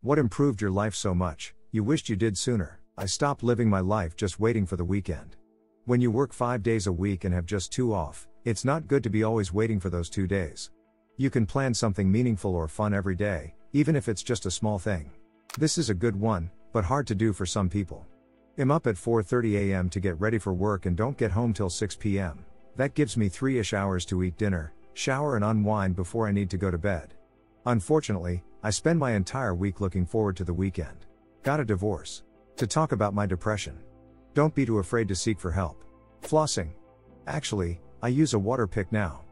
What improved your life so much, you wished you did sooner? I stopped living my life just waiting for the weekend. When you work 5 days a week and have just 2 off, it's not good to be always waiting for those 2 days. You can plan something meaningful or fun every day, even if it's just a small thing. This is a good one, but hard to do for some people. I'm up at 4:30 a.m. to get ready for work and don't get home till 6 p.m. That gives me 3-ish hours to eat dinner, shower and unwind before I need to go to bed. Unfortunately, I spend my entire week looking forward to the weekend. Got a divorce. To talk about my depression. Don't be too afraid to seek for help. Flossing. Actually, I use a water pick now.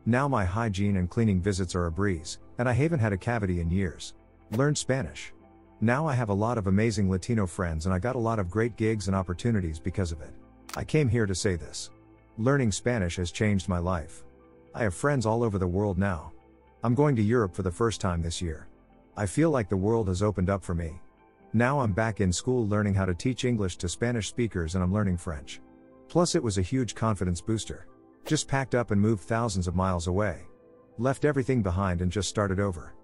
Now my hygiene and cleaning visits are a breeze, and I haven't had a cavity in years. Learned Spanish. Now I have a lot of amazing Latino friends and I got a lot of great gigs and opportunities because of it. I came here to say this. Learning Spanish has changed my life. I have friends all over the world now. I'm going to Europe for the first time this year. I feel like the world has opened up for me. Now I'm back in school learning how to teach English to Spanish speakers and I'm learning French. Plus it was a huge confidence booster. Just packed up and moved thousands of miles away. Left everything behind and just started over.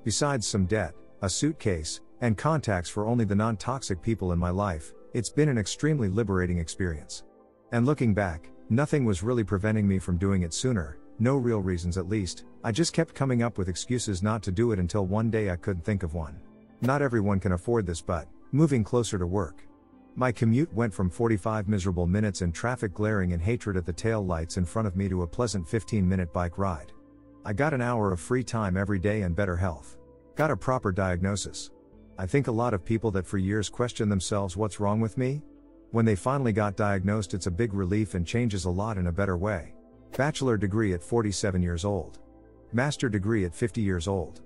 Besides some debt, a suitcase, and contacts for only the non-toxic people in my life, it's been an extremely liberating experience. And looking back, nothing was really preventing me from doing it sooner, no real reasons at least. I just kept coming up with excuses not to do it until one day I couldn't think of one. Not everyone can afford this, but moving closer to work. My commute went from 45 miserable minutes in traffic glaring in hatred at the tail lights in front of me to a pleasant 15-minute bike ride. I got an hour of free time every day and better health. Got a proper diagnosis. I think a lot of people that for years question themselves, what's wrong with me? When they finally got diagnosed, it's a big relief and changes a lot in a better way. Bachelor degree at 47 years old. Master degree at 50 years old.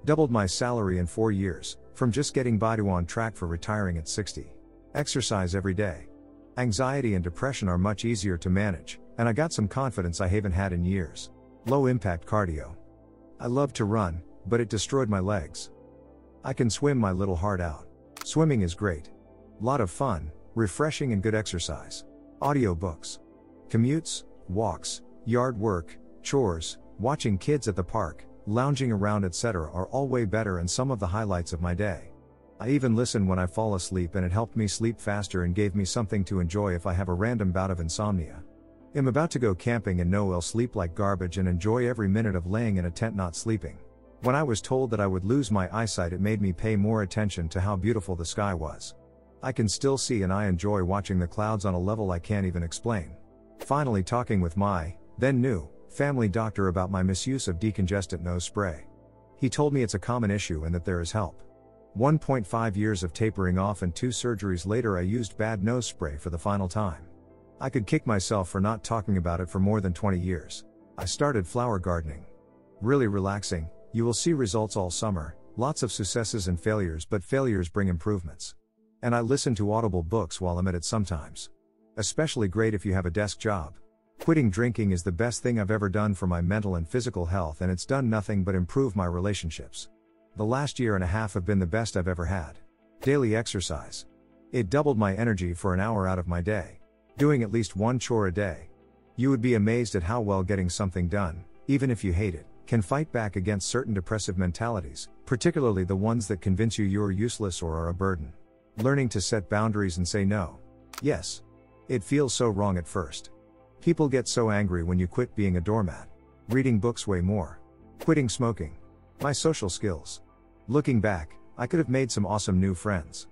Doubled my salary in 4 years, from just getting by to on track for retiring at 60. Exercise every day. Anxiety and depression are much easier to manage, and I got some confidence I haven't had in years. Low impact cardio. I love to run, but it destroyed my legs. I can swim my little heart out. Swimming is great. Lot of fun, refreshing and good exercise. Audiobooks. Commutes, walks, yard work, chores, watching kids at the park, lounging around etc. are all way better and some of the highlights of my day. I even listen when I fall asleep and it helped me sleep faster and gave me something to enjoy if I have a random bout of insomnia. I'm about to go camping and know I'll sleep like garbage and enjoy every minute of laying in a tent not sleeping. When I was told that I would lose my eyesight, it made me pay more attention to how beautiful the sky was. I can still see and I enjoy watching the clouds on a level I can't even explain. Finally talking with my, then new, family doctor about my misuse of decongestant nose spray. He told me it's a common issue and that there is help. 1.5 years of tapering off and 2 surgeries later I used bad nose spray for the final time. I could kick myself for not talking about it for more than 20 years. I started flower gardening. Really relaxing. You will see results all summer, lots of successes and failures, but failures bring improvements. And I listen to Audible books while I'm at it sometimes. Especially great if you have a desk job. Quitting drinking is the best thing I've ever done for my mental and physical health, and it's done nothing but improve my relationships. The last year and a half have been the best I've ever had. Daily exercise. It doubled my energy for an hour out of my day. Doing at least 1 chore a day. You would be amazed at how well getting something done, even if you hate it, can fight back against certain depressive mentalities, particularly the ones that convince you you're useless or are a burden. Learning to set boundaries and say no. Yes. It feels so wrong at first. People get so angry when you quit being a doormat. Reading books way more. Quitting smoking. My social skills. Looking back, I could have made some awesome new friends.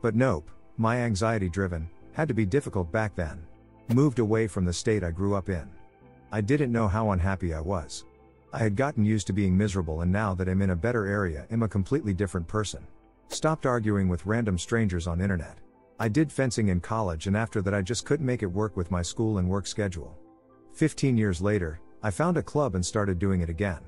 But nope, my anxiety driven, had to be difficult back then. Moved away from the state I grew up in. I didn't know how unhappy I was. I had gotten used to being miserable, and now that I'm in a better area, I'm a completely different person. Stopped arguing with random strangers on internet. I did fencing in college, and after that I just couldn't make it work with my school and work schedule. 15 years later, I found a club and started doing it again.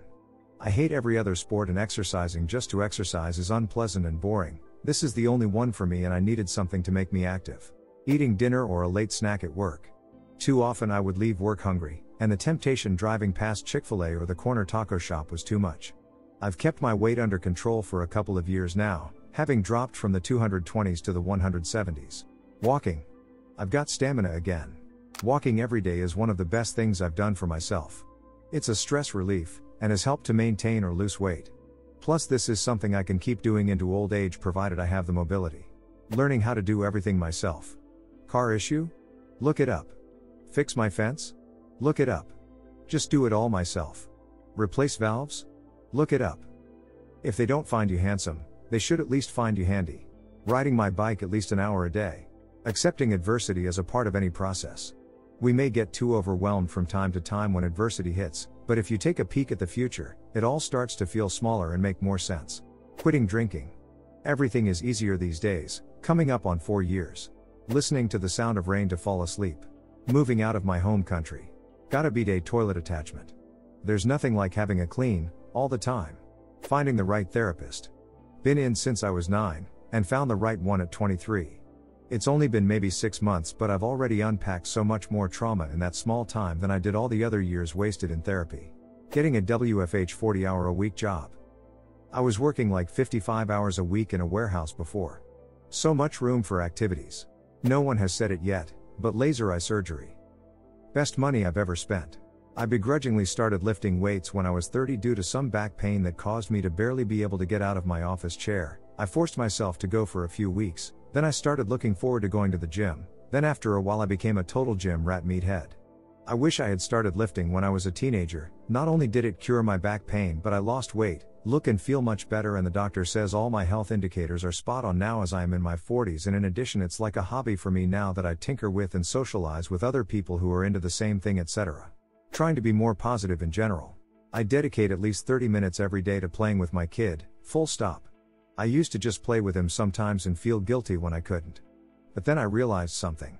I hate every other sport, and exercising just to exercise is unpleasant and boring. This is the only one for me, and I needed something to make me active. Eating dinner or a late snack at work. Too often I would leave work hungry, and the temptation driving past Chick-fil-A or the corner taco shop was too much. I've kept my weight under control for a couple of years now, having dropped from the 220s to the 170s. Walking. I've got stamina again. Walking every day is one of the best things I've done for myself. It's a stress relief, and has helped to maintain or lose weight. Plus, this is something I can keep doing into old age provided I have the mobility. Learning how to do everything myself. Car issue? Look it up. Fix my fence? Look it up. Just do it all myself. Replace valves? Look it up. If they don't find you handsome, they should at least find you handy. Riding my bike at least an hour a day. Accepting adversity as a part of any process. We may get too overwhelmed from time to time when adversity hits, but if you take a peek at the future, it all starts to feel smaller and make more sense. Quitting drinking. Everything is easier these days, coming up on 4 years. Listening to the sound of rain to fall asleep. Moving out of my home country. Got a bidet toilet attachment. There's nothing like having a clean, all the time. Finding the right therapist. Been in since I was 9, and found the right one at 23. It's only been maybe 6 months, but I've already unpacked so much more trauma in that small time than I did all the other years wasted in therapy. Getting a WFH 40-hour-a-week job. I was working like 55 hours a week in a warehouse before. So much room for activities. No one has said it yet, but laser eye surgery. Best money I've ever spent. I begrudgingly started lifting weights when I was 30 due to some back pain that caused me to barely be able to get out of my office chair. I forced myself to go for a few weeks, then I started looking forward to going to the gym, then after a while I became a total gym rat meathead. I wish I had started lifting when I was a teenager. Not only did it cure my back pain, but I lost weight, look and feel much better, and the doctor says all my health indicators are spot on now as I am in my 40s, and in addition it's like a hobby for me now that I tinker with and socialize with other people who are into the same thing, etc. Trying to be more positive in general. I dedicate at least 30 minutes every day to playing with my kid, full stop. I used to just play with him sometimes and feel guilty when I couldn't. But then I realized something.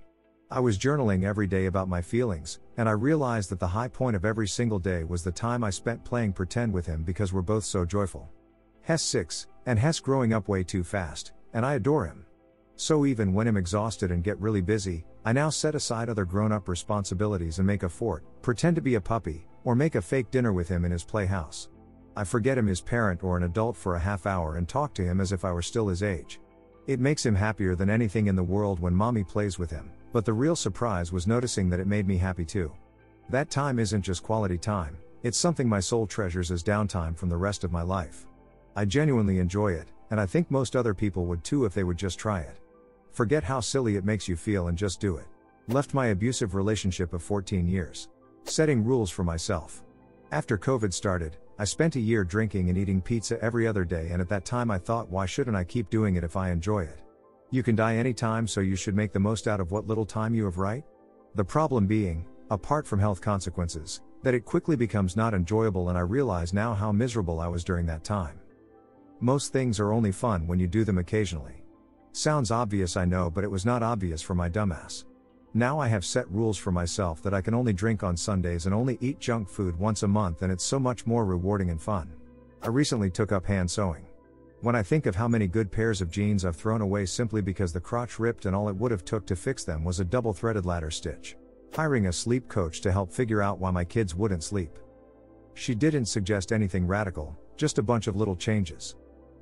I was journaling every day about my feelings, and I realized that the high point of every single day was the time I spent playing pretend with him because we're both so joyful. Hess 6, and Hess growing up way too fast, and I adore him. So even when I'm exhausted and get really busy, I now set aside other grown-up responsibilities and make a fort, pretend to be a puppy, or make a fake dinner with him in his playhouse. I forget I'm his parent or an adult for a half hour and talk to him as if I were still his age. It makes him happier than anything in the world when mommy plays with him, but the real surprise was noticing that it made me happy too. That time isn't just quality time, it's something my soul treasures as downtime from the rest of my life. I genuinely enjoy it, and I think most other people would too if they would just try it. Forget how silly it makes you feel and just do it. Left my abusive relationship of 14 years. Setting rules for myself. After COVID started, I spent a year drinking and eating pizza every other day, and at that time I thought, why shouldn't I keep doing it if I enjoy it? You can die anytime, so you should make the most out of what little time you have, right? The problem being, apart from health consequences, that it quickly becomes not enjoyable, and I realize now how miserable I was during that time. Most things are only fun when you do them occasionally. Sounds obvious, I know, but it was not obvious for my dumbass. Now I have set rules for myself that I can only drink on Sundays and only eat junk food once a month, and it's so much more rewarding and fun. I recently took up hand sewing. When I think of how many good pairs of jeans I've thrown away simply because the crotch ripped and all it would have took to fix them was a double-threaded ladder stitch. Hiring a sleep coach to help figure out why my kids wouldn't sleep. She didn't suggest anything radical, just a bunch of little changes.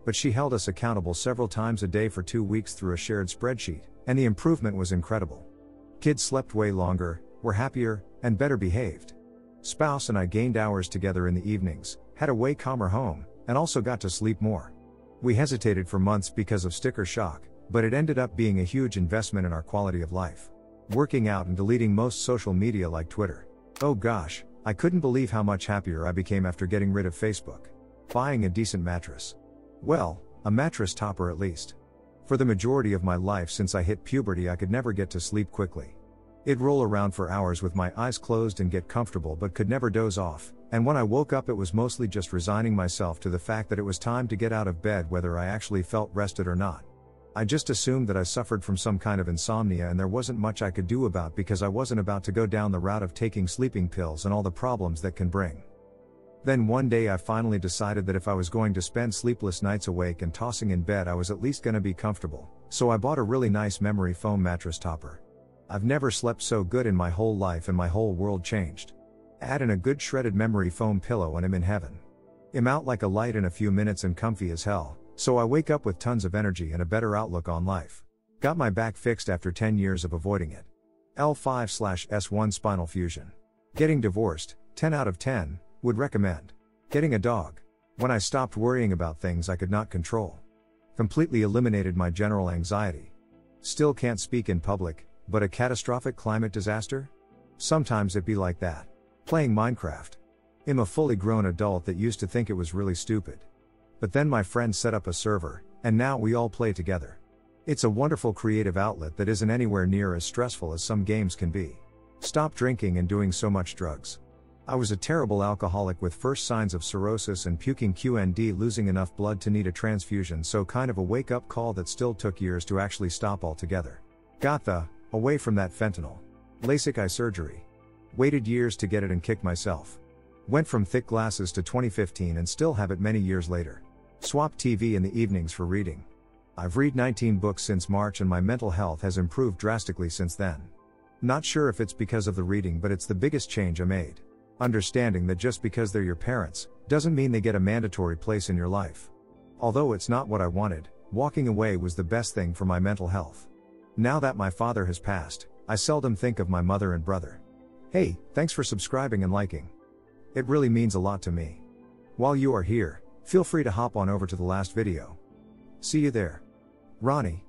But she held us accountable several times a day for 2 weeks through a shared spreadsheet, and the improvement was incredible. Kids slept way longer, were happier, and better behaved. Spouse and I gained hours together in the evenings, had a way calmer home, and also got to sleep more. We hesitated for months because of sticker shock, but it ended up being a huge investment in our quality of life. Working out and deleting most social media like Twitter. Oh gosh, I couldn't believe how much happier I became after getting rid of Facebook. Buying a decent mattress. Well, a mattress topper at least. For the majority of my life since I hit puberty, I could never get to sleep quickly. I'd roll around for hours with my eyes closed and get comfortable but could never doze off, and when I woke up it was mostly just resigning myself to the fact that it was time to get out of bed whether I actually felt rested or not. I just assumed that I suffered from some kind of insomnia and there wasn't much I could do about because I wasn't about to go down the route of taking sleeping pills and all the problems that can bring. Then one day I finally decided that if I was going to spend sleepless nights awake and tossing in bed I was at least gonna be comfortable, so I bought a really nice memory foam mattress topper. I've never slept so good in my whole life and my whole world changed. Add in a good shredded memory foam pillow and I'm in heaven. I'm out like a light in a few minutes and comfy as hell, so I wake up with tons of energy and a better outlook on life. Got my back fixed after 10 years of avoiding it. L5/S1 spinal fusion. Getting divorced, 10 out of 10, would recommend. Getting a dog. When I stopped worrying about things I could not control. Completely eliminated my general anxiety. Still can't speak in public, but a catastrophic climate disaster? Sometimes it be like that. Playing Minecraft. I'm a fully grown adult that used to think it was really stupid. But then my friend set up a server, and now we all play together. It's a wonderful creative outlet that isn't anywhere near as stressful as some games can be. Stop drinking and doing so much drugs. I was a terrible alcoholic with first signs of cirrhosis and puking QND, losing enough blood to need a transfusion, so kind of a wake-up call that still took years to actually stop altogether. Got the away from that fentanyl. LASIK eye surgery. Waited years to get it and kicked myself. Went from thick glasses to 2015 and still have it many years later. Swap TV in the evenings for reading. I've read 19 books since March and my mental health has improved drastically since then. Not sure if it's because of the reading, but it's the biggest change I made. Understanding that just because they're your parents, doesn't mean they get a mandatory place in your life. Although it's not what I wanted, walking away was the best thing for my mental health. Now that my father has passed, I seldom think of my mother and brother. Hey, thanks for subscribing and liking. It really means a lot to me. While you are here, feel free to hop on over to the last video. See you there. Ronnie.